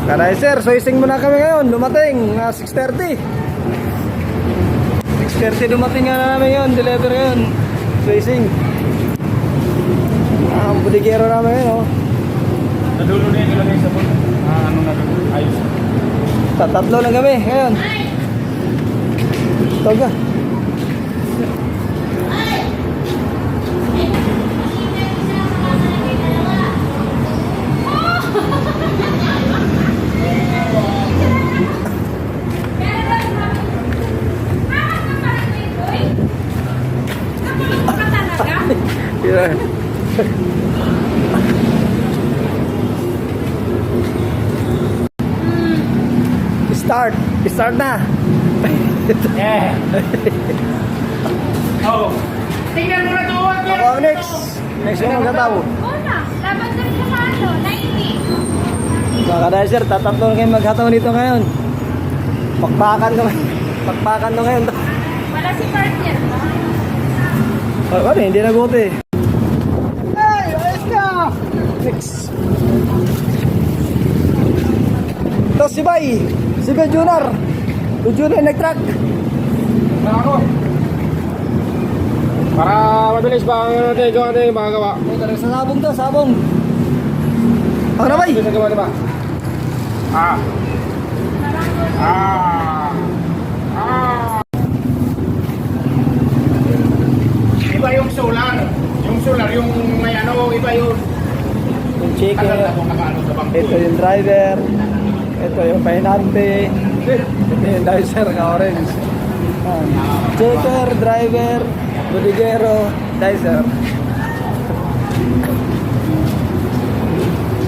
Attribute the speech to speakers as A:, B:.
A: Kanizer, soising muna kami ngayon. Dumating, 6:30. 6:30 dumating nga namin ngayon. Deliver ngayon. Soising. Ang budigero namin ngayon, oh.
B: Nadulo na yung ilagay sa bote. Ano na doon? Ayos.
A: Tatlo lang kami ngayon. Toga. Yeah. Start na.
B: Yeah. Oh. Tingnan mo na doon.
A: Ako ang next mo magkataw.
C: Una, laban din sa ano, 90.
A: Mga kanizer, tatatlo na kayo maghataw nito ngayon. Pakpakan kami. Pakpakan na ngayon.
C: Wala si partner.
A: Ano, hindi naguti. Hey, ayos ka! Next. Ito si Bay. Si Ben Junior. Si Junior nag-track.
B: Ako. Para mabilis ba ang natin yung magagawa?
A: Ay, talaga sa sabong to, sabong. Ako na, Bay.
B: Mabilis na gawa diba? Ah. Ah. Ah. Iba yung solar. Yung solar, yung may ano, iba yun.
A: Yung chicken.
B: Tagal na kung nakaano sa bangko.
A: Ito yung driver. Ito yung pahinante. Ito yung dicer ng orange. Checker, driver, bodigero, dicer.